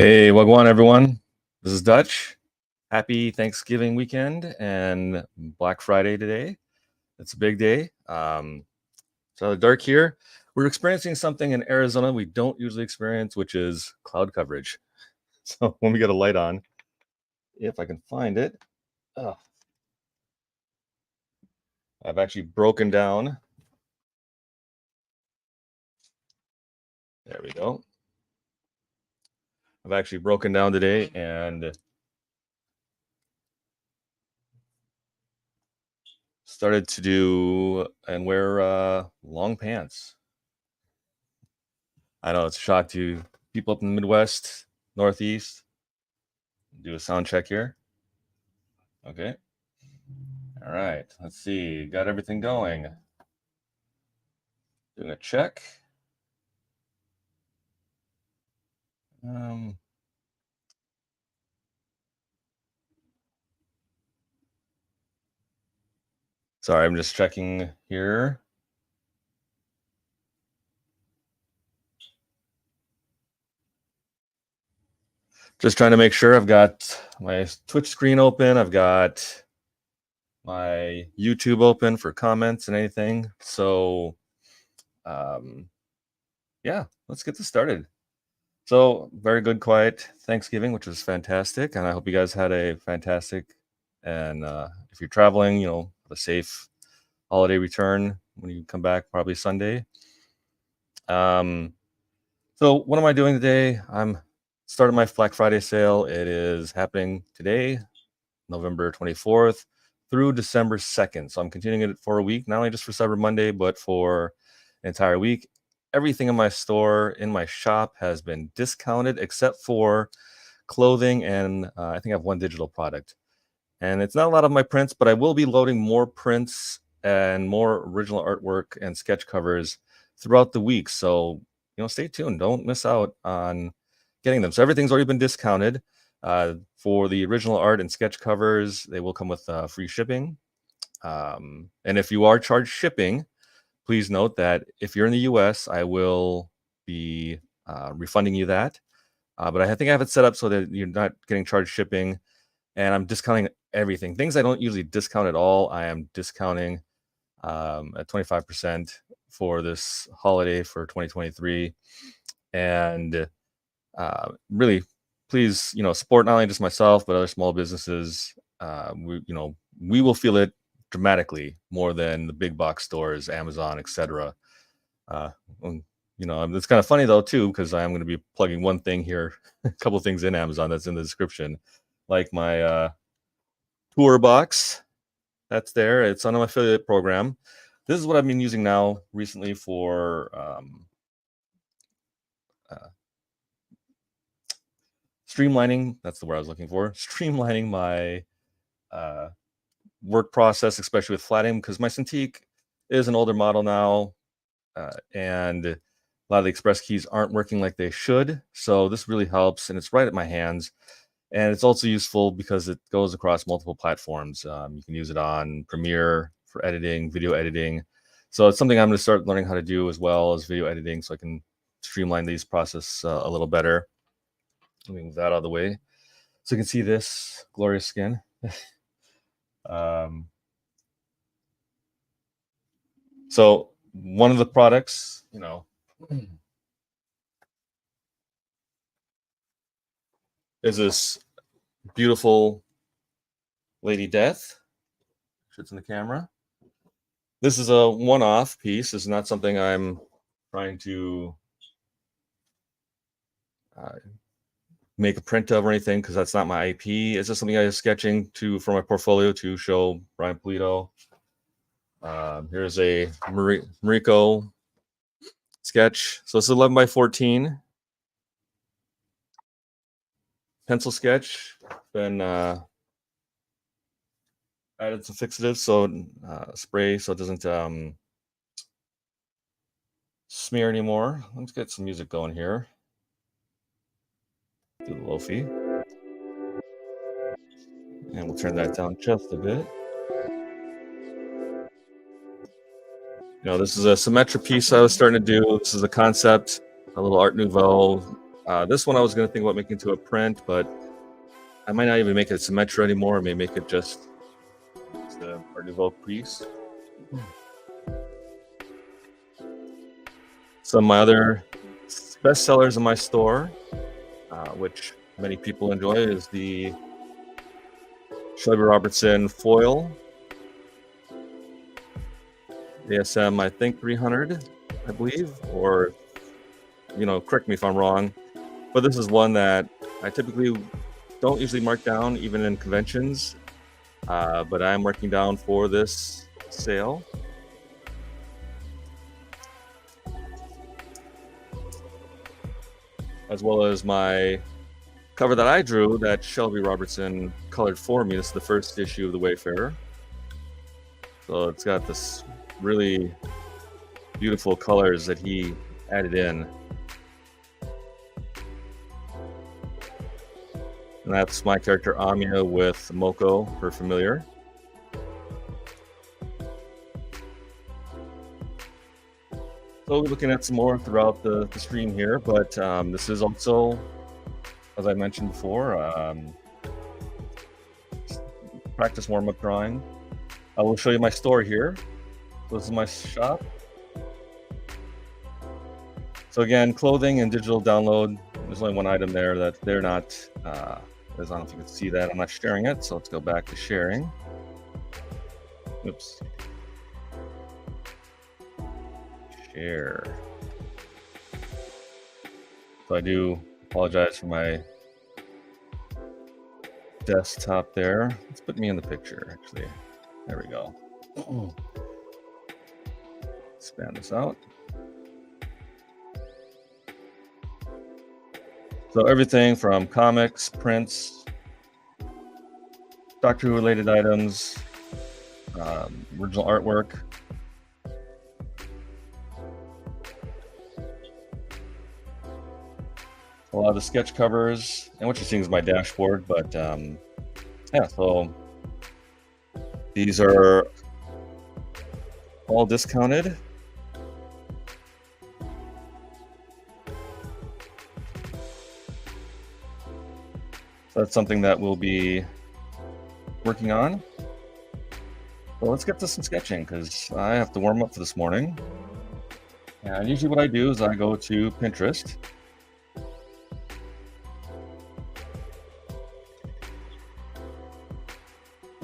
Hey, Wagwan, everyone. This is Dutch. Happy Thanksgiving weekend and Black Friday today. It's a big day. It's rather dark here. We're experiencing something in Arizona we don't usually experience, which is cloud coverage. So when we get a light on, if I can find it, I've actually broken down. There we go. I've actually broken down today and started to do and wear long pants. I know it's a shock to people up in the Midwest, Northeast. Do a sound check here. Okay. All right. Let's see. Got everything going. Doing a check. Sorry, I'm just checking here. Just trying to make sure I've got my Twitch screen open. I've got my YouTube open for comments and anything. So, yeah, let's get this started. So, very good, quiet Thanksgiving, which was fantastic. And I hope you guys had a fantastic, and if you're traveling, a safe holiday return when you come back, probably Sunday. So what am I doing today? I'm starting my Black Friday sale. It is happening today, November 24th through December 2nd. So I'm continuing it for a week, not only just for Cyber Monday, but for an entire week. Everything in my store, in my shop, has been discounted except for clothing, and I think I have one digital product. And it's not a lot of my prints, but I will be loading more prints and more original artwork and sketch covers throughout the week. So, stay tuned. Don't miss out on getting them. So everything's already been discounted. For the original art and sketch covers, they will come with free shipping. And if you are charged shipping, please note that if you're in the US, I will be refunding you that. But I think I have it set up so that you're not getting charged shipping. And I'm discounting everything. Things I don't usually discount at all, I am discounting at 25% for this holiday for 2023. And really, please, support not only just myself, but other small businesses. We will feel it dramatically more than the big box stores, Amazon, etc. It's kind of funny though too, because I am going to be plugging one thing here, a couple of things in Amazon that's in the description, like my tour box that's there. It's on my affiliate program. This is what I've been using now recently for streamlining. That's the word I was looking for. Streamlining my work process, especially with flatting, because my Cintiq is an older model now, and a lot of the express keys aren't working like they should. So this really helps, and it's right at my hands. And it's also useful because it goes across multiple platforms. You can use it on Premiere for editing, video editing. So it's something I'm going to start learning how to do as well as video editing, so I can streamline these process a little better. Let me move that out of the way so you can see this glorious skin. So one of the products, is this beautiful Lady Death. Shits in the camera. This is a one-off piece. This is not something I'm trying to make a print of or anything, because that's not my IP. It's just something I was sketching for my portfolio to show Brian Polito. Here's a Mariko sketch. So it's 11 by 14 pencil sketch. Been added some fixatives, so spray, so it doesn't smear anymore. Let's get some music going here. Do the Lo-fi. And we'll turn that down just a bit. This is a Symmetra piece I was starting to do. This is a concept, a little Art Nouveau, This one I was going to think about making to a print, but I might not even make it Symmetra anymore. I may make it just the Art Nouveau crease. Some of my other best sellers in my store, which many people enjoy, is the Shelby Robertson foil ASM, I think 300, I believe, or correct me if I'm wrong, but this is one that I typically don't usually mark down even in conventions, but I'm marking down for this sale. As well as my cover that I drew that Shelby Robertson colored for me. This is the first issue of the Wayfarer. So it's got this really beautiful colors that he added in. And that's my character Amiya with Moko, her familiar. So we'll be looking at some more throughout the stream here, but this is also, as I mentioned before, practice warm-up drawing. I will show you my store here. So this is my shop. So again, clothing and digital download. There's only one item there that they're not, I don't know if you can see that. I'm not sharing it, so let's go back to sharing. Oops. Share. So I do apologize for my desktop there. Let's put me in the picture, actually. There we go. Expand this out. So everything from comics, prints, Doctor Who related items, original artwork. A lot of the sketch covers, and what you're seeing is my dashboard, but yeah, so these are all discounted. So that's something that we'll be working on. Well, let's get to some sketching because I have to warm up for this morning. And usually what I do is I go to Pinterest.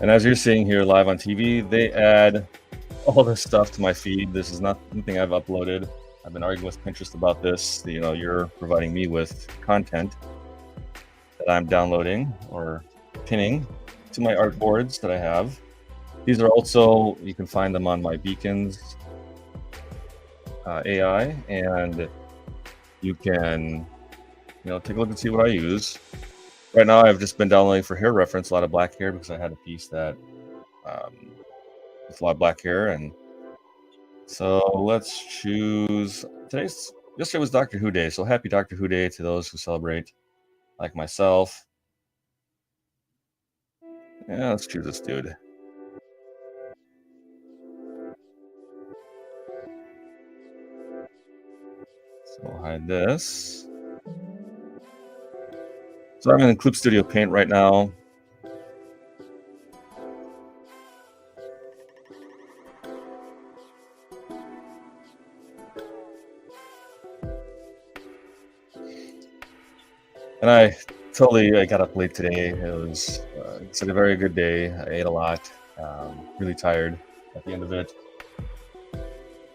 And as you're seeing here live on TV, they add all this stuff to my feed. This is not something I've uploaded. I've been arguing with Pinterest about this. You're providing me with content that I'm downloading or pinning to my artboards that I have. These are also, you can find them on my beacons AI, and you can take a look and see what I use. Right now I've just been downloading for hair reference, a lot of black hair, because I had a piece that with a lot of black hair. And so let's choose yesterday was Doctor Who Day, so happy Doctor Who Day to those who celebrate, like myself. Yeah, let's choose this dude. So we'll hide this. So I'm in Clip Studio Paint right now. And I got up late today. It was it's a very good day. I ate a lot. Really tired at the end of it.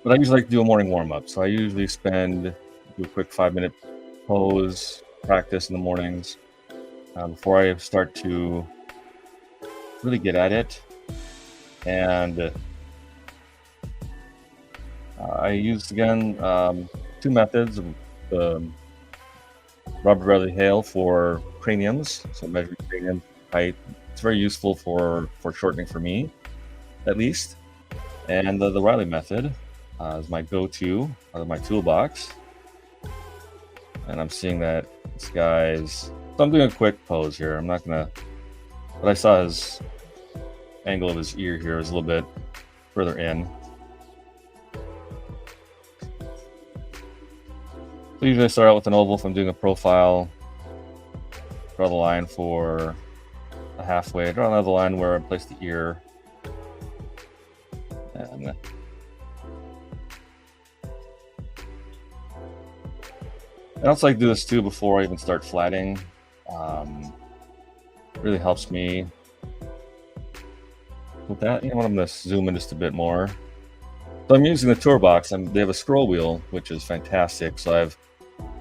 But I usually like to do a morning warm-up. So I usually do a quick 5-minute pose practice in the mornings before I start to really get at it. And I use, again, 2 methods. Robert Bradley Hale for craniums, so measuring cranium height. It's very useful for shortening for me, at least. And the Riley method is my go-to out of my toolbox. And I'm seeing that this guy's... So I'm doing a quick pose here. I'm not gonna... But I saw his angle of his ear here is a little bit further in. So usually I start out with an oval if I'm doing a profile. Draw the line for a halfway. Draw another line where I place the ear. And I also like to do this too before I even start flatting. Really helps me with that. You know what, I'm going to zoom in just a bit more. So I'm using the toolbox. They have a scroll wheel, which is fantastic. So I've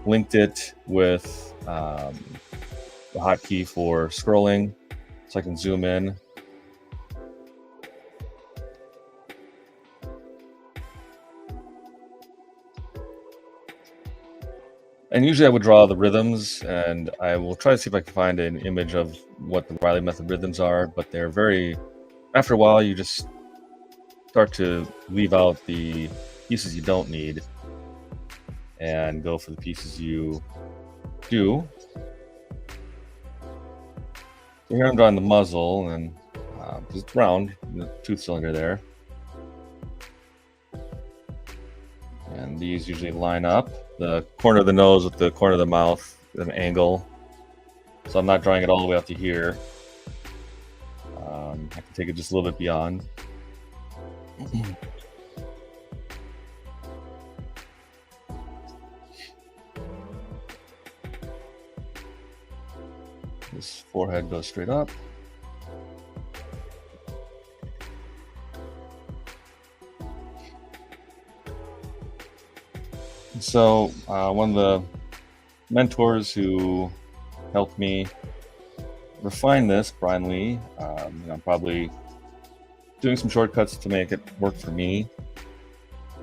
linked it with the hotkey for scrolling, so I can zoom in. And usually I would draw the rhythms, and I will try to see if I can find an image of what the Riley method rhythms are, but they're very, after a while, you just start to leave out the pieces you don't need and go for the pieces you do. So here I'm drawing the muzzle, and because it's round, the tooth cylinder there. And these usually line up. The corner of the nose with the corner of the mouth at an angle. So I'm not drawing it all the way up to here. I can take it just a little bit beyond. This forehead goes straight up. So one of the mentors who helped me refine this, Brian Lee, I'm probably doing some shortcuts to make it work for me.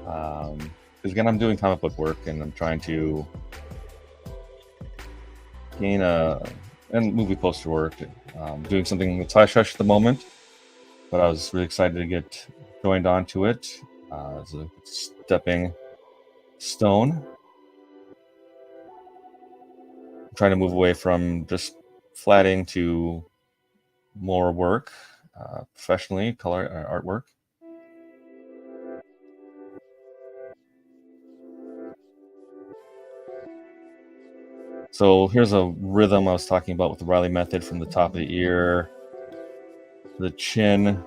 Because again, I'm doing comic book work, and I'm trying to gain and movie poster work. Doing something that's hush-hush at the moment, but I was really excited to get joined onto it as a stepping stone. I'm trying to move away from just flatting to more work, professionally, color artwork. So here's a rhythm I was talking about with the Riley method, from the top of the ear, the chin,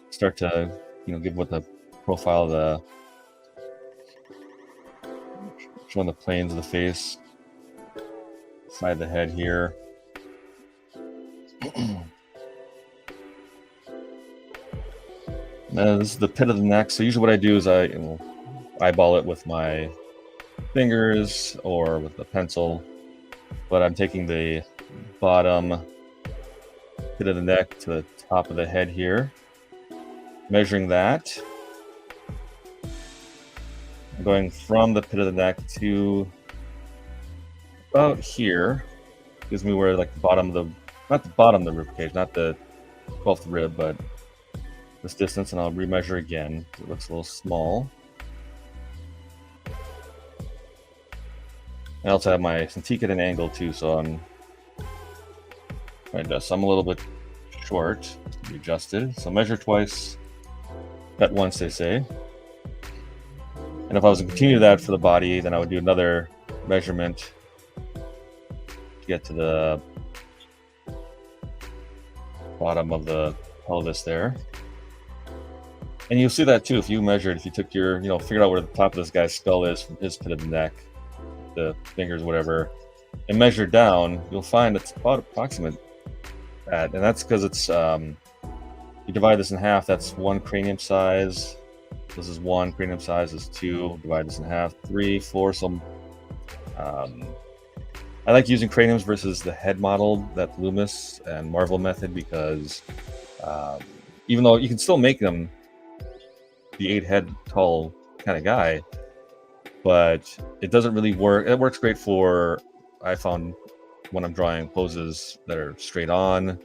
start to give what the profile of the, showing the planes of the face, side of the head here. Now this is the pit of the neck. So usually what I do is I eyeball it with my fingers or with a pencil, but I'm taking the bottom pit of the neck to the top of the head here, measuring that. I'm going from the pit of the neck to about here. Gives me where like the bottom of the, not the bottom of the rib cage, not the 12th rib, but this distance, and I'll remeasure again. It looks a little small. I also have my Cintiq at an angle too, so I'm trying to adjust. I'm a little bit short, readjusted. So measure twice, cut once, they say. And if I was to continue that for the body, then I would do another measurement to get to the bottom of the pelvis there. And you'll see that too if you measured, if you took your, figured out where the top of this guy's skull is from his pit of the neck, the fingers, whatever, and measured down, you'll find it's about approximate that. And that's because it's, you divide this in half, that's 1 cranium size. This is 1 cranium size, this is 2, divide this in half, 3, 4. So I like using craniums versus the head model, that Loomis and Marvel method, because even though you can still make them the 8 head tall kind of guy, but it doesn't really work. It works great for, I found, when I'm drawing poses that are straight on,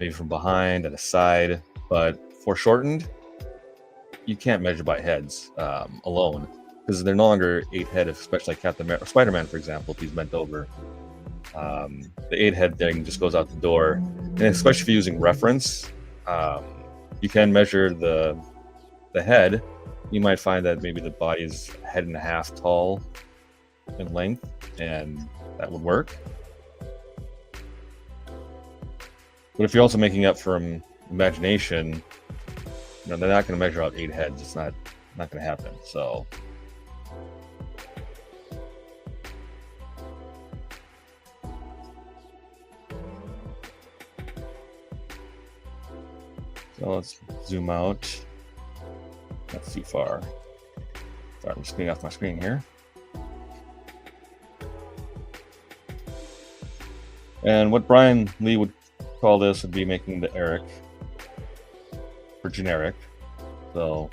maybe from behind, at a side, but for shortened, you can't measure by heads alone, because they're no longer 8 head, especially like Captain America or Spider-Man, for example, if he's bent over. The 8 head thing just goes out the door, and especially if you're using reference, you can measure the head. You might find that maybe the body is a head and a half tall, in length, and that would work. But if you're also making up from imagination, they're not going to measure out 8 heads. It's not going to happen. So let's zoom out. That's too far. Sorry, I'm just getting off my screen here. And what Brian Lee would call this would be making the Eric for generic. So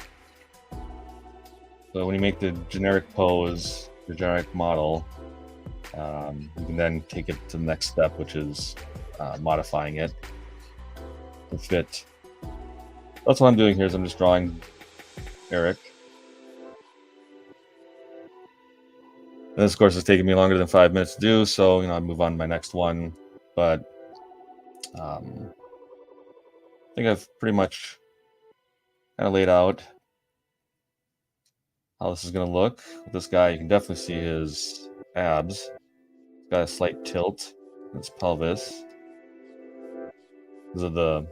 when you make the generic pose, the generic model, you can then take it to the next step, which is modifying it to fit. That's what I'm doing here. Is I'm just drawing Eric. And this, of course, is taking me longer than 5 minutes to do, so I move on to my next one. But I think I've pretty much kind of laid out how this is going to look. With this guy, you can definitely see his abs. He's got a slight tilt in his pelvis. These are the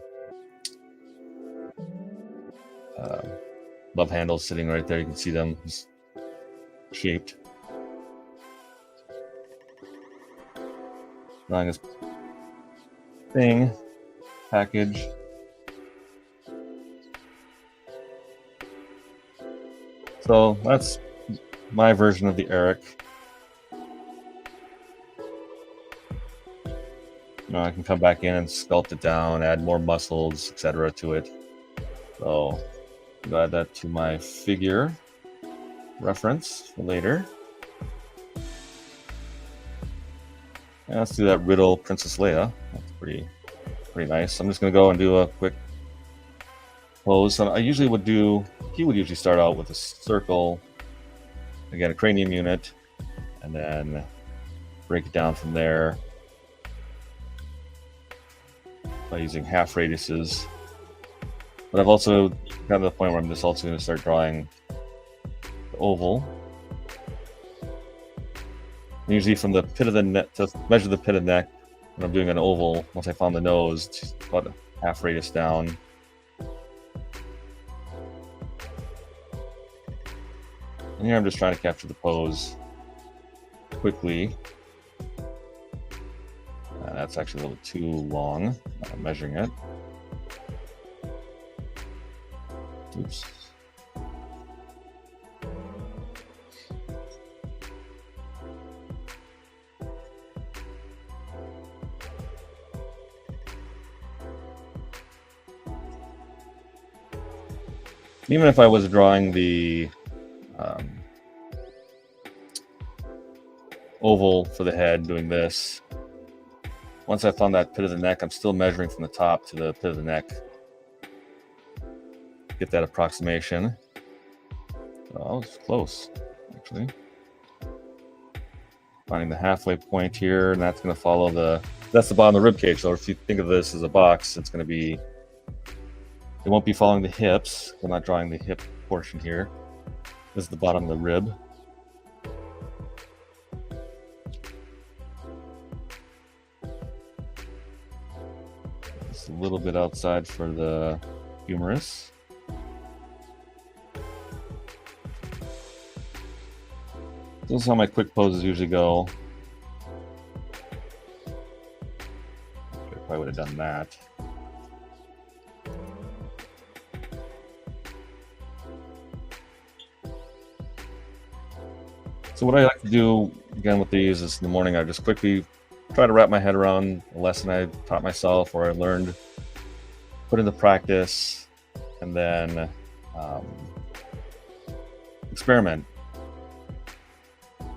love handles sitting right there. You can see them shaped. Drawing his thing, package. So that's my version of the Eric. I can come back in and sculpt it down, add more muscles, etc. to it. So I'll add that to my figure reference for later. And let's do that Riddle Princess Leia. That's pretty nice. I'm just going to go and do a quick pose. So I usually would do, he would usually start out with a circle, again, a cranium unit, and then break it down from there by using half radiuses. But I've also gotten to the point where I'm just also going to start drawing the oval. And usually from the pit of the neck, to measure the pit of the neck, when I'm doing an oval, once I found the nose, it's about a half radius down. And here I'm just trying to capture the pose quickly. That's actually a little too long. I'm measuring it. Oops. Even if I was drawing the oval for the head, doing this, once I found that pit of the neck, I'm still measuring from the top to the pit of the neck. Get that approximation. Oh, I was close, actually. Finding the halfway point here, and that's going to follow that's the bottom of the rib cage. So if you think of this as a box, it's going to be, it won't be following the hips. I'm not drawing the hip portion here. This is the bottom of the rib. Just a little bit outside for the humerus. This is how my quick poses usually go. I probably would have done that. So what I like to do, again, with these is in the morning, I just quickly try to wrap my head around a lesson I taught myself or I learned, put into practice, and then experiment.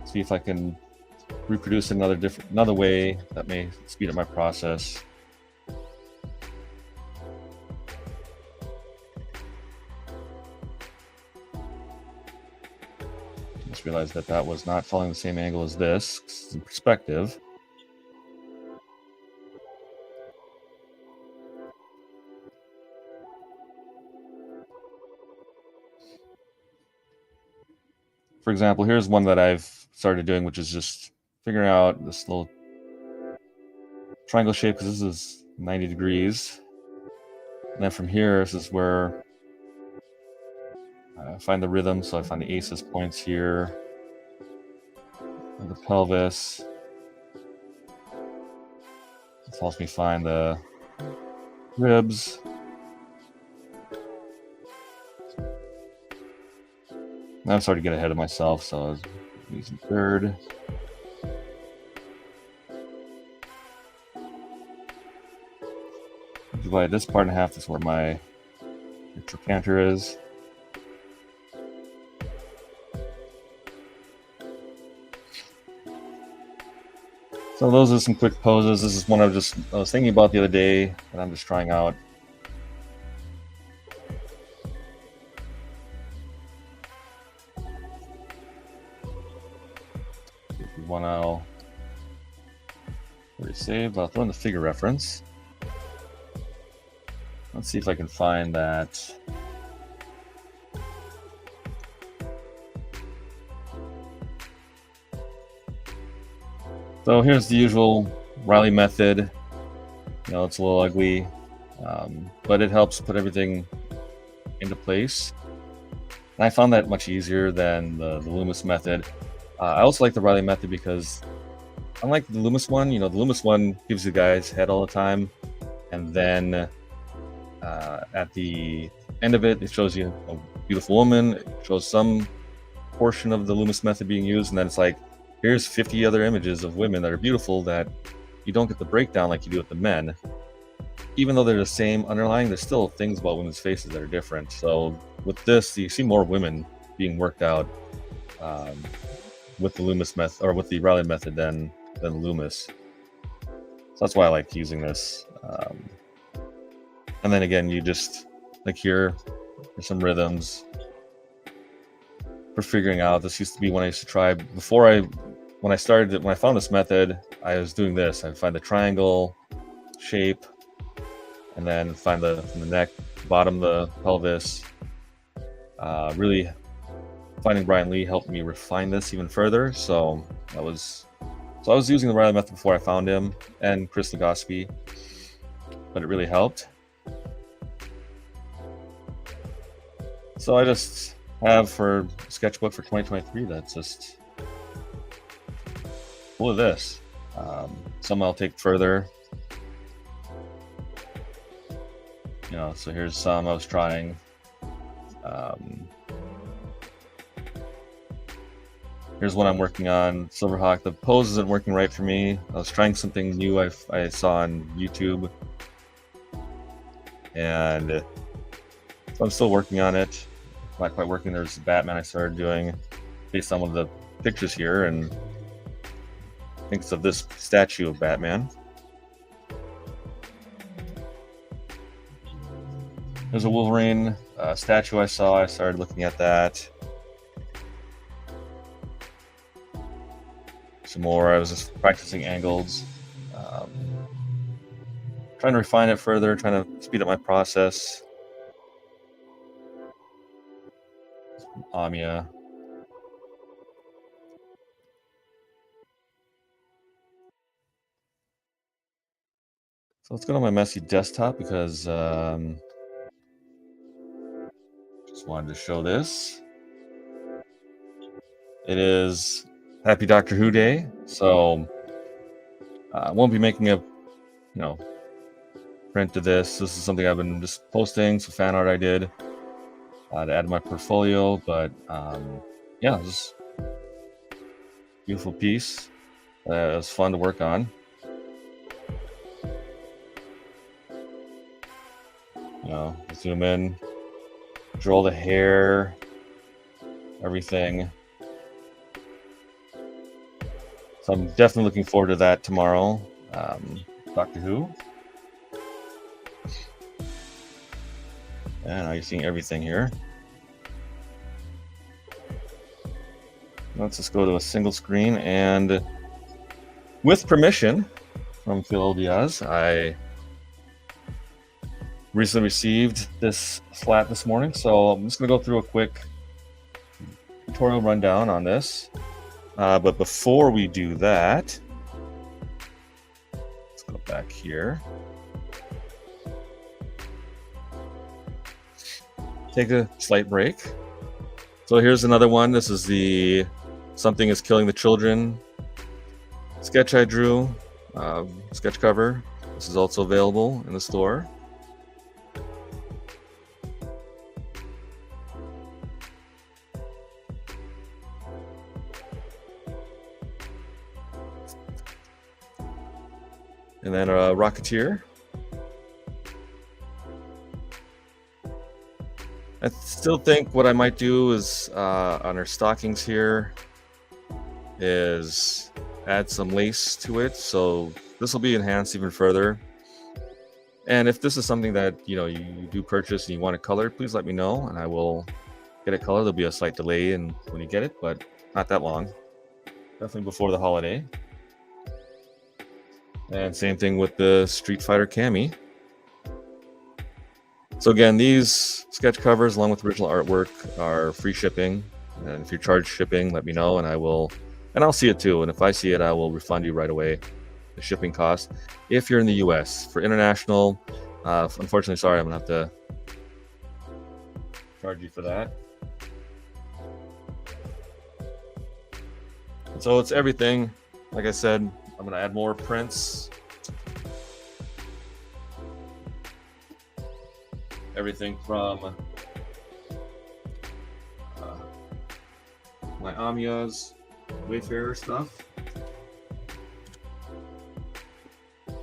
See if I can reproduce another way that may speed up my process. Just realized that was not following the same angle as this. It's in perspective. For example, here's one that I've started doing, which is just figuring out this little triangle shape, because this is 90 degrees. And then from here, this is where I find the rhythm. So I find the aces points here, and the pelvis. It helps me find the ribs. Now I'm starting to get ahead of myself, so I was using third. Divide this part in half. This is where my trochanter is. So those are some quick poses. This is one I was thinking about the other day, and I'm just trying out. One I'll already saved. I'll throw in the figure reference. Let's see if I can find that. So here's the usual Riley method. You know, it's a little ugly, but it helps put everything into place. And I found that much easier than the Loomis method. I also like the Riley method because, unlike the Loomis one, you know, the Loomis one gives the guy's head all the time, and then at the end of it, it shows you a beautiful woman. It shows some portion of the Loomis method being used, and then it's like, here's 50 other images of women that are beautiful that you don't get the breakdown like you do with the men. Even though they're the same underlying, there's still things about women's faces that are different. So with this, you see more women being worked out with the Loomis method, or with the Riley method, than Loomis. So that's why I like using this. And then again, you just, like here, there's some rhythms for figuring out. This used to be one I used to try before when I found this method. I was doing this. I'd find the triangle shape, and then find from the neck, bottom, the pelvis. Really, finding Brian Lee helped me refine this even further. So I was using the Riley method before I found him, and Chris Legosky, but it really helped. So I just have for sketchbook for 2023 that's just full of this. Some I'll take further. You know, so here's some I was trying. Here's one I'm working on, Silverhawk. The pose isn't working right for me. I was trying something new I saw on YouTube, and so I'm still working on it. Not quite working. There's Batman I started doing based on one of the pictures here, and I think it's of this statue of Batman. There's a Wolverine statue I saw. I started looking at that. Some more. I was just practicing angles, trying to refine it further, trying to speed up my process. Amia. So let's go to my messy desktop, because just wanted to show this. It is Happy Doctor Who Day, so I won't be making a print of this. This is something I've been just posting, some fan art I did to add to my portfolio, but yeah, just beautiful piece. It was fun to work on. You know, zoom in, draw the hair, everything. So I'm definitely looking forward to that tomorrow. Doctor Who. And now you're seeing everything here. Let's just go to a single screen, and with permission from Phil Diaz, I recently received this flat this morning, so I'm just going to go through a quick tutorial rundown on this. But before we do that, let's go back here. Take a slight break. So here's another one. This is the Something is Killing the Children sketch I drew, sketch cover. This is also available in the store. And then a Rocketeer. I still think what I might do is on our stockings here is add some lace to it, so this will be enhanced even further. And if this is something that you do purchase and you want it colored, please let me know and I will get it colored. There'll be a slight delay in when you get it, but not that long. Definitely before the holiday. And same thing with the Street Fighter Cami. So again, these sketch covers along with original artwork are free shipping. And if you're charged shipping, let me know and I'll see it too. And if I see it, I will refund you right away the shipping cost. If you're in the US, for international, unfortunately, sorry, I'm gonna have to charge you for that. So it's everything. Like I said, I'm gonna add more prints. Everything from my Amiya's Wayfarer stuff. I'm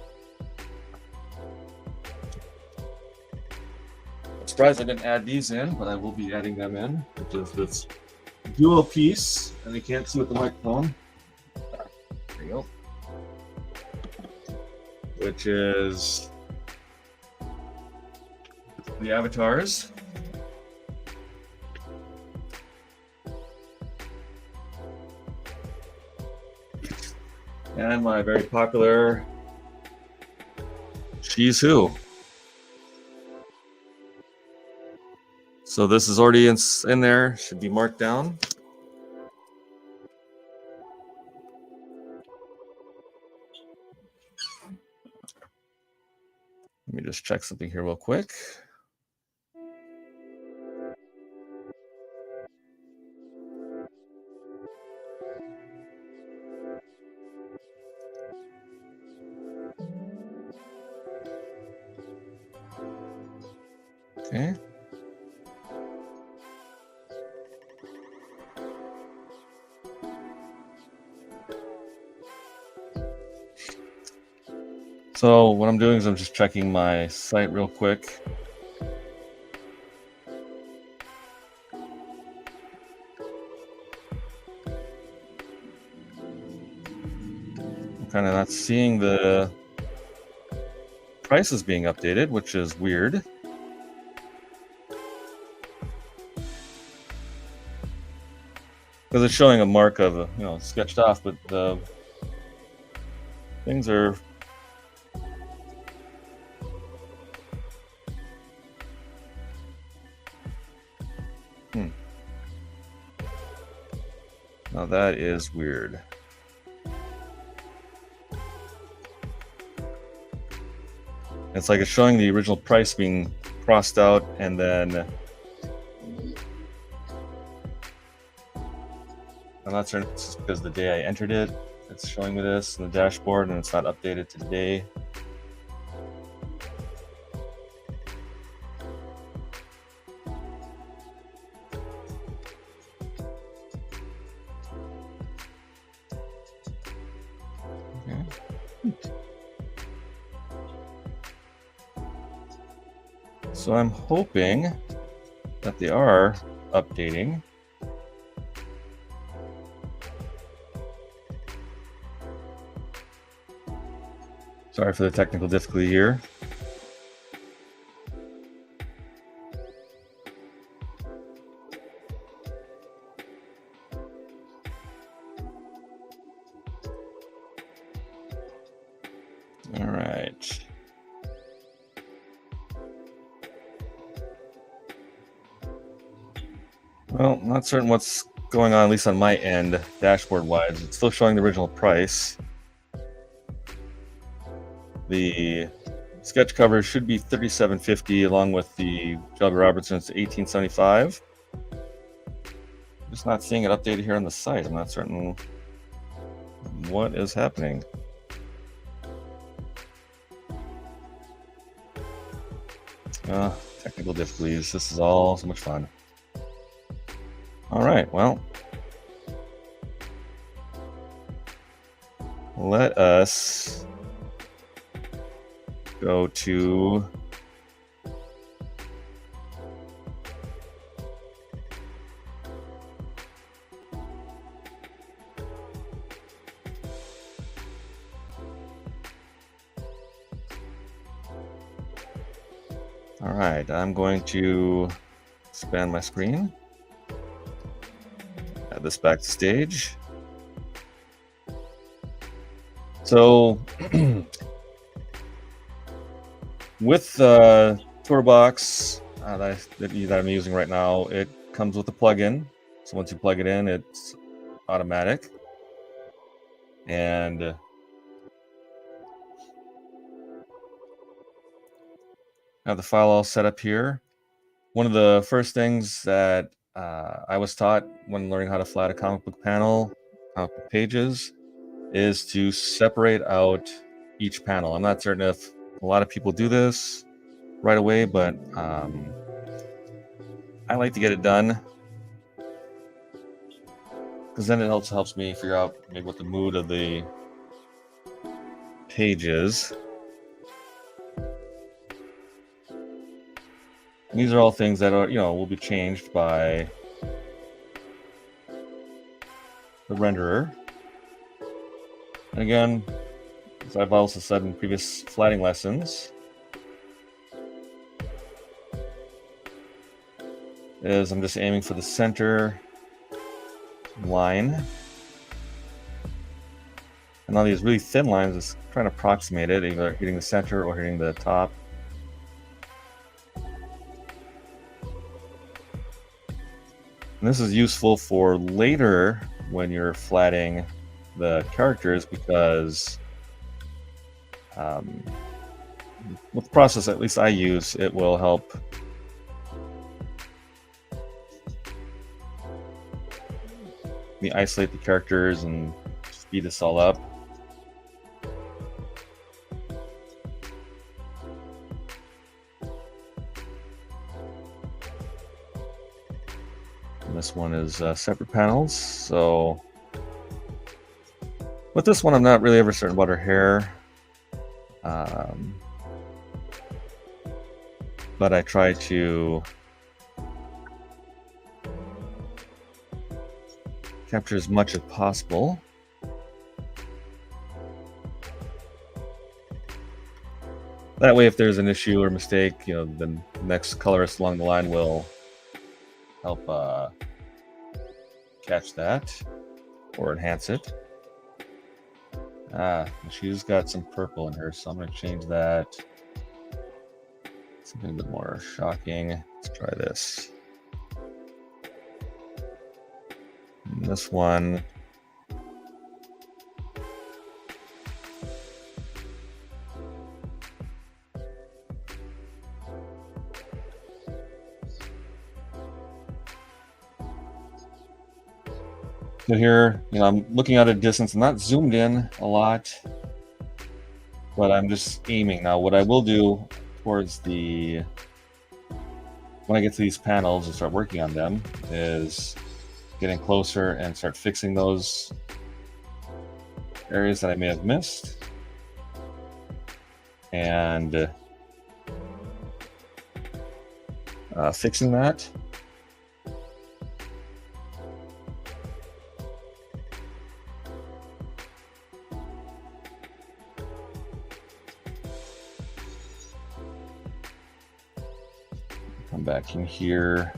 surprised I didn't add these in, but I will be adding them in, which is this dual piece, and you can't see with the microphone. There you go. Which is the avatars. And my very popular She's Who. So this is already in there, should be marked down. Let me just check something here real quick. Okay. So what I'm doing is I'm just checking my site real quick. I'm kind of not seeing the prices being updated, which is weird. Because it's showing a mark of, sketched off, but the things are Now that is weird. It's like it's showing the original price being crossed out, and then I'm not certain if it's just because the day I entered it, it's showing me this in the dashboard and it's not updated to today. So I'm hoping that they are updating. Sorry for the technical difficulty here. All right. Well, not certain what's going on, at least on my end, dashboard wise. It's still showing the original price. The sketch cover should be $37.50, along with the Shelby Robertson's $18.75. Just not seeing it updated here on the site. I'm not certain what is happening. Technical difficulties. This is all so much fun. All right, well, let us go to all right, I'm going to expand my screen, add this back to stage. So with the Toolbox that I'm using right now, it comes with a plugin. So once you plug it in, it's automatic. And I have the file all set up here. One of the first things that I was taught when learning how to flat a comic book panel, comic book pages, is to separate out each panel. I'm not certain if a lot of people do this right away, but I like to get it done because then it helps me figure out maybe what the mood of the page is. And these are all things that are, will be changed by the renderer. And again, as I've also said in previous flatting lessons, is I'm just aiming for the center line. And on these really thin lines, it's trying to approximate it, either hitting the center or hitting the top. And this is useful for later when you're flatting the characters, because with the process at least I use, it will help me isolate the characters and speed this all up. And this one is separate panels. So with this one, I'm not really ever certain about her hair. But I try to capture as much as possible. That way, if there's an issue or mistake, the next colorist along the line will help catch that or enhance it. She's got some purple in her, so I'm going to change that. Something a bit more shocking. Let's try this. And this one. So here, I'm looking at a distance. I'm not zoomed in a lot, but I'm just aiming. Now, what I will do towards when I get to these panels and start working on them, is getting closer and start fixing those areas that I may have missed. And fixing that. Come back in here.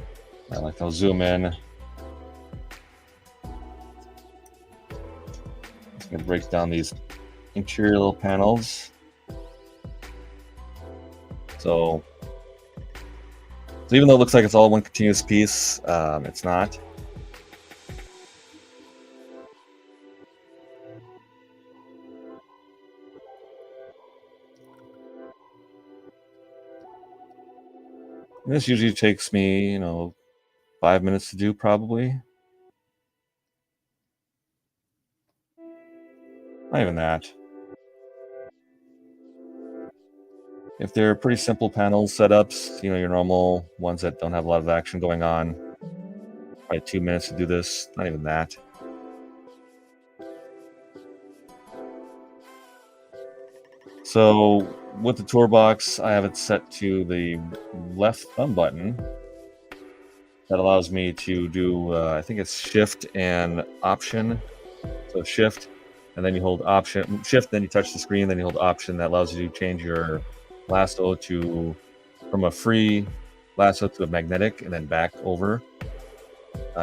I'll zoom in. It's going to break down these interior little panels. So even though it looks like it's all one continuous piece, it's not. This usually takes me, 5 minutes to do probably. Not even that. If they're pretty simple panel setups, your normal ones that don't have a lot of action going on, probably 2 minutes to do this. Not even that. So with the toolbox, I have it set to the left thumb button. That allows me to do, I think it's Shift and Option. So Shift, and then you hold Option, Shift, then you touch the screen, then you hold Option. That allows you to change your lasso from a free lasso to a magnetic, and then back over.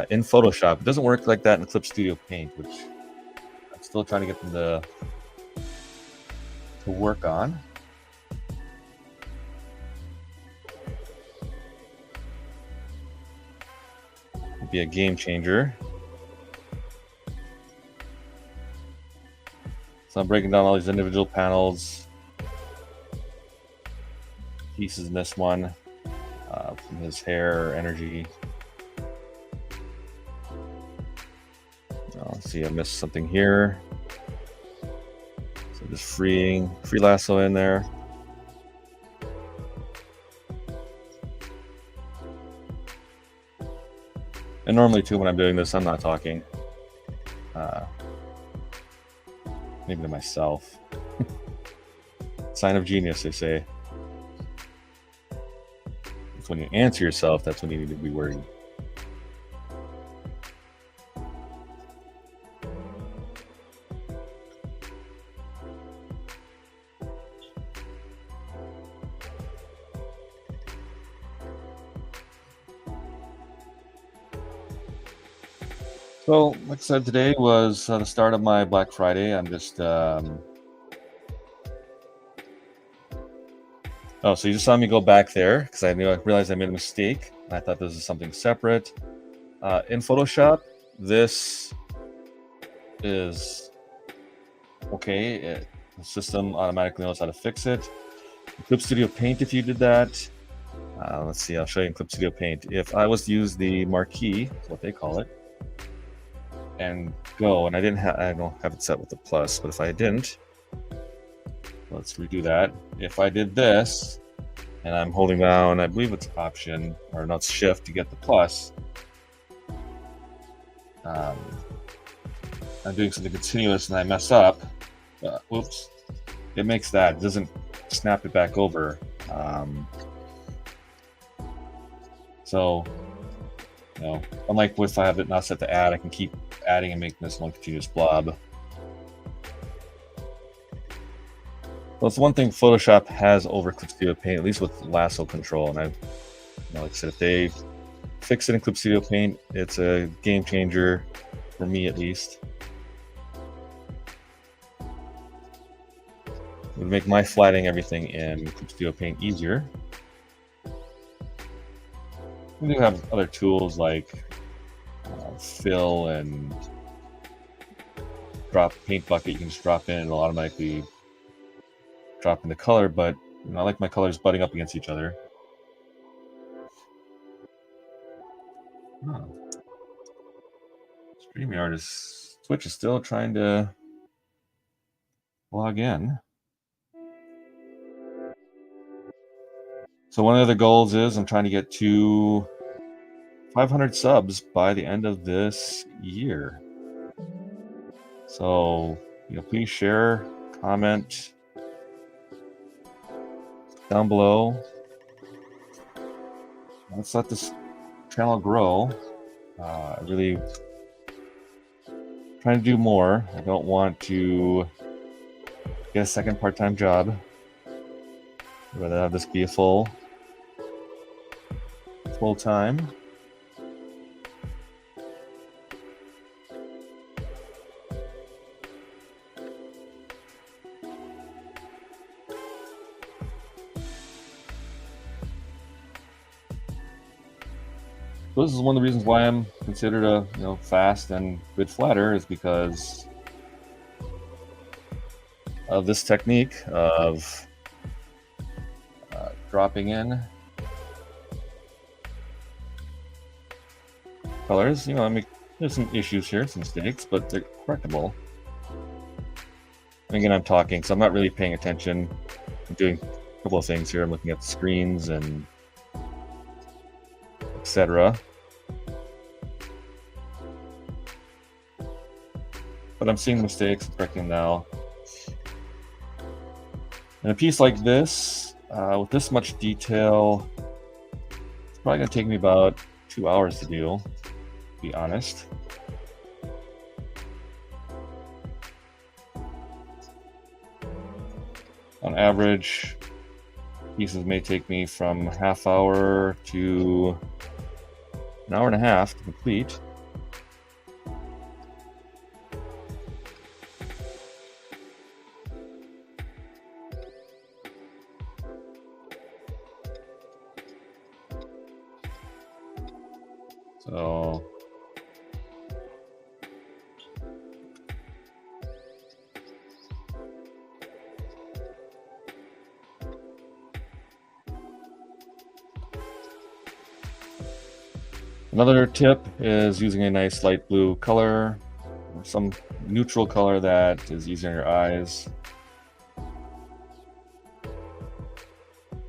In Photoshop, it doesn't work like that in Clip Studio Paint, which I'm still trying to get them to work on. It'd be a game changer. So I'm breaking down all these individual panels, pieces in this one, from his hair, energy. Let's see, I missed something here. So just free lasso in there. And normally too, when I'm doing this, I'm not talking. Maybe to myself. Sign of genius, they say. It's when you answer yourself, that's when you need to be worried. So, like I said, today was the start of my Black Friday. I'm just oh, so you just saw me go back there because I realized I made a mistake. I thought this was something separate. In Photoshop, this is okay. The system automatically knows how to fix it. In Clip Studio Paint, if you did that, let's see, I'll show you in Clip Studio Paint. If I was to use the marquee, that's what they call it, and go, and I don't have it set with the plus, but if I didn't, let's redo that. If I did this, and I'm holding down, I believe it's Option, or not, Shift to get the plus, I'm doing something continuous and I mess up, whoops, it makes that, it doesn't snap it back over. So, unlike if I have it not set to add, I can keep adding and making this one continuous blob. Well, it's one thing Photoshop has over Clip Studio Paint, at least with lasso control. And like I said, if they fix it in Clip Studio Paint, it's a game changer for me, at least. It would make my flattening everything in Clip Studio Paint easier. We do have other tools like fill and drop paint bucket. You can just drop in and it'll automatically drop in the color, but I like my colors butting up against each other. StreamYard Twitch is still trying to log in. So one of the goals is I'm trying to get to 500 subs by the end of this year. So, please share, comment down below. Let's let this channel grow. I really trying to do more. I don't want to get a second part-time job. I'd rather have this be a full-time. So this is one of the reasons why I'm considered a fast and good flatter, is because of this technique of dropping in colors. You know, there's some issues here, some mistakes, but they're correctable. And again, I'm talking, so I'm not really paying attention. I'm doing a couple of things here. I'm looking at the screens and etc. But I'm seeing mistakes and correcting them now. In a piece like this, with this much detail, it's probably going to take me about 2 hours to do, to be honest. On average, pieces may take me from a half hour to an hour and a half to complete. So another tip is using a nice light blue color, or some neutral color that is easier on your eyes.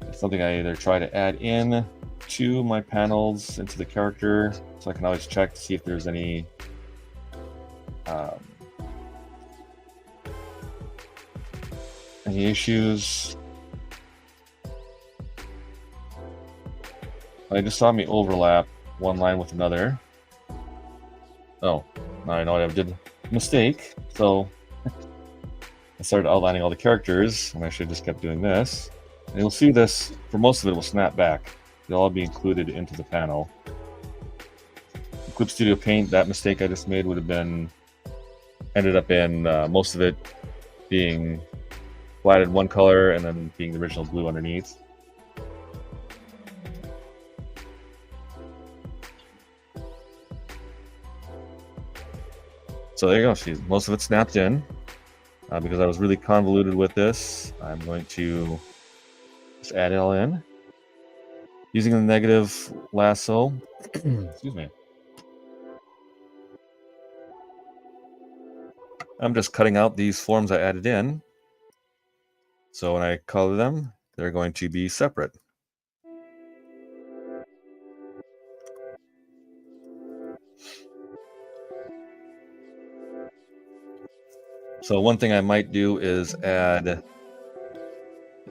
It's something I either try to add in to my panels into the character, so I can always check to see if there's any issues. I just saw me overlap one line with another. Oh, now I know I did a mistake. So I started outlining all the characters, and I should have just kept doing this. And you'll see this, for most of it, will snap back. They'll all be included into the panel. In Clip Studio Paint, that mistake I just made would have ended up in most of it being flatted one color and then being the original blue underneath. So there you go. See, most of it snapped in. Because I was really convoluted with this, I'm going to just add it all in. Using the negative lasso. Excuse me. I'm just cutting out these forms I added in. So when I color them, they're going to be separate. So one thing I might do is add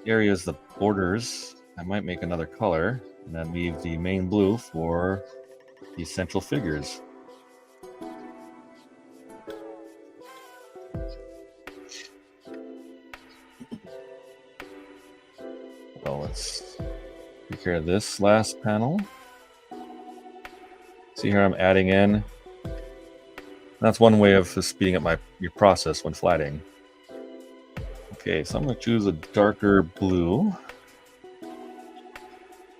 areas, the borders. I might make another color and then leave the main blue for the central figures. So let's take care of this last panel. See here, I'm adding in. That's one way of speeding up your process when flatting. Okay, so I'm going to choose a darker blue.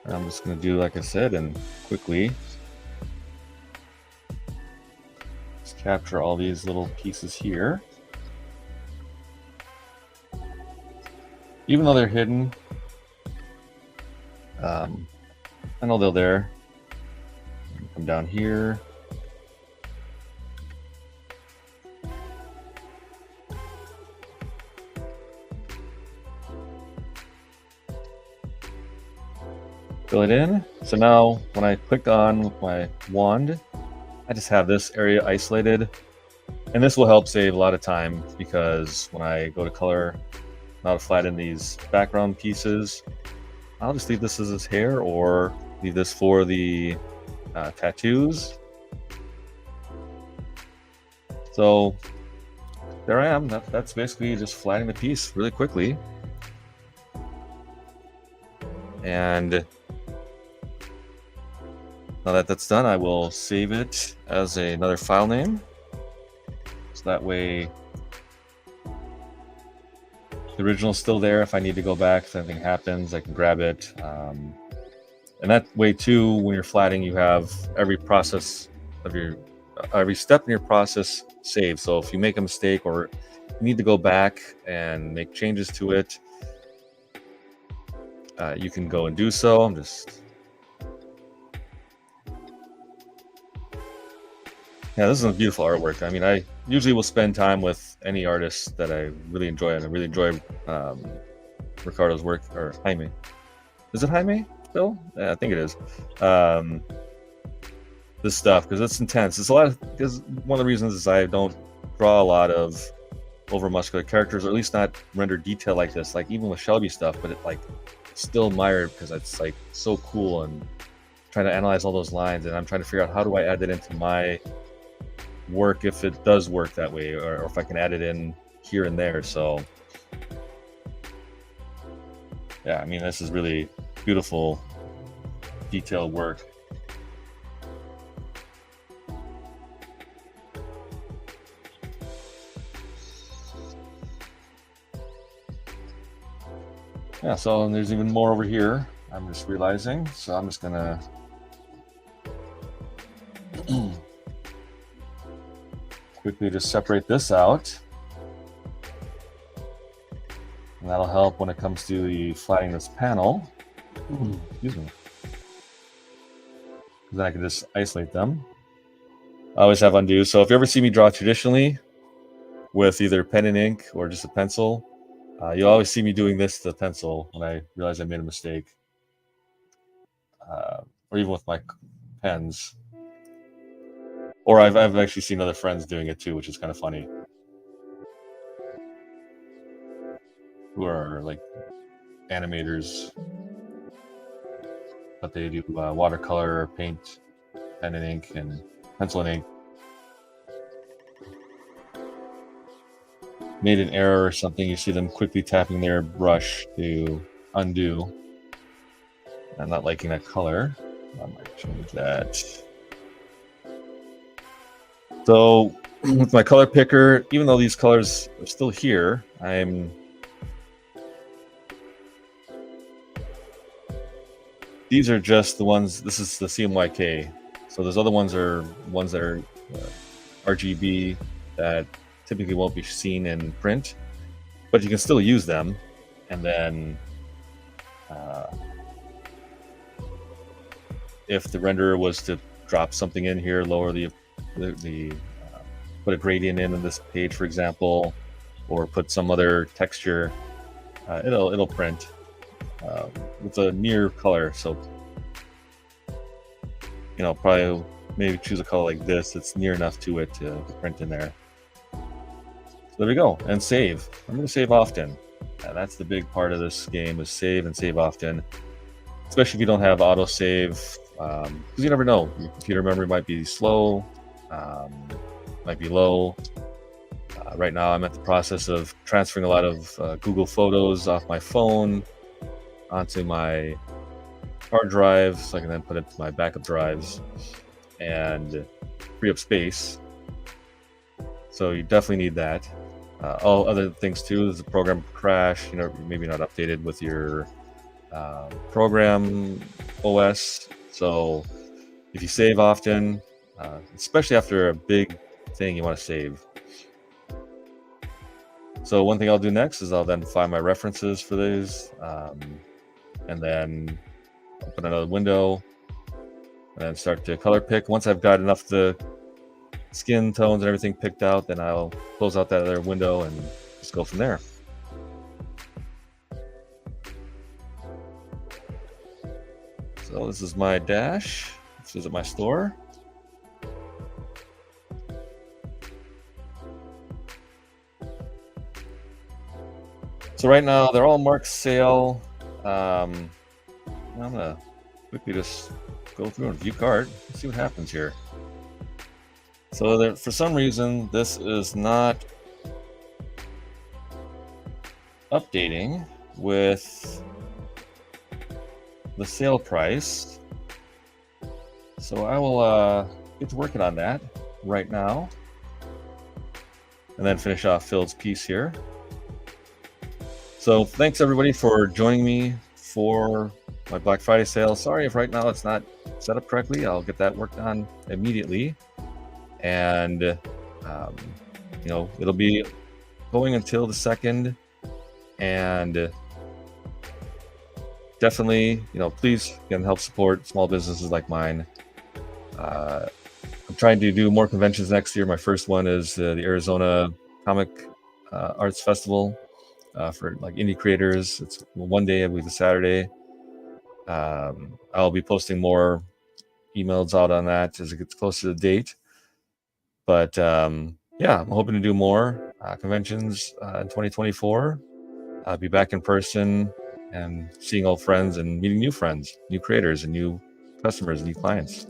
And I'm just going to do, like I said, and quickly just capture all these little pieces here. Even though they're hidden, I know they're there. Come down here. Fill it in. So now when I click on with my wand, I just have this area isolated. And this will help save a lot of time because when I go to color, now to flatten these background pieces, I'll just leave this as his hair or leave this for the tattoos. So there I am. That's basically just flattening the piece really quickly. And now that that's done, I will save it as another file name. So that way the original is still there. If I need to go back, if anything happens, I can grab it. And that way too, when you're flatting, you have every process of every step in your process saved. So if you make a mistake or you need to go back and make changes to it, you can go and do so. I'm just Yeah, this is a beautiful artwork. I mean, I usually will spend time with any artist that I really enjoy, and I really enjoy Ricardo's work, or Jaime. Is it Jaime, Bill? Yeah, I think it is. This stuff, because it's intense. It's a lot because one of the reasons is I don't draw a lot of over muscular characters, or at least not render detail like this, like even with Shelby stuff, but it like still admired because it's like so cool, and trying to analyze all those lines, and I'm trying to figure out how do I add that into my work if it does work that way, or if I can add it in here and there. So yeah, I mean, this is really beautiful detailed work. Yeah, so and there's even more over here, I'm just realizing. So I'm just gonna quickly just separate this out, and that'll help when it comes to the flattening this panel. Excuse me. Then I can just isolate them. I always have undo. So if you ever see me draw traditionally with either pen and ink or just a pencil, you'll always see me doing this to the pencil when I realize I made a mistake, or even with my pens. Or I've actually seen other friends doing it too, which is kind of funny, who are like animators, but they do watercolor, paint, pen and ink, and pencil and ink. Made an error or something, you see them quickly tapping their brush to undo. I'm not liking that color. I might change that. So with my color picker, even though these colors are still here, these are just the ones. This is the CMYK. So those other ones are RGB that typically won't be seen in print, but you can still use them. And then if the renderer was to drop something in here, lower the put a gradient in this page, for example, or put some other texture, it'll print with a near color. So probably maybe choose a color like this. It's near enough to it to print in there. So there we go. And save. Remember to save often. That's the big part of this game, is save and save often, especially if you don't have autosave, because you never know. Your computer memory might be slow, might be low. Right now I'm at the process of transferring a lot of Google Photos off my phone onto my hard drive, so I can then put it into my backup drives and free up space. So you definitely need that. All other things too, is the program crash, maybe not updated with your program OS. So if you save often, especially after a big thing you want to save. So one thing I'll do next is I'll then find my references for these, and then open another window and then start to color pick. Once I've got enough of the skin tones and everything picked out, then I'll close out that other window and just go from there. So this is my dash. Let's visit my store. So right now they're all marked sale. I'm gonna quickly just go through and view cart. Let's see what happens here. So there, for some reason, this is not updating with the sale price. So I will get to working on that right now, and then finish off Phil's piece here. So thanks everybody for joining me for my Black Friday sale. Sorry if right now it's not set up correctly. I'll get that worked on immediately, and it'll be going until the 2nd. And definitely, please help support small businesses like mine. I'm trying to do more conventions next year. My first one is the Arizona Comic Arts Festival for like indie creators. It's one day, I believe, a Saturday. I'll be posting more emails out on that as it gets closer to the date. But yeah, I'm hoping to do more conventions in 2024. I'll be back in person and seeing old friends and meeting new friends, new creators, and new customers, new clients.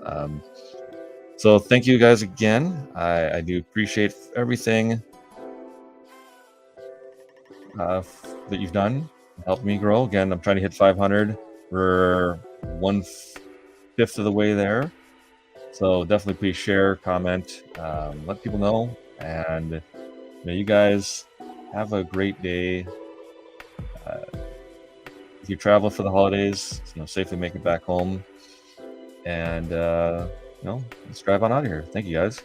So thank you guys again. I do appreciate everything that you've done, helped me grow. Again, I'm trying to hit 500. We're 1/5 of the way there. So definitely please share, comment, let people know. And you guys have a great day. If you travel for the holidays, safely make it back home. And let's drive on out of here. Thank you guys.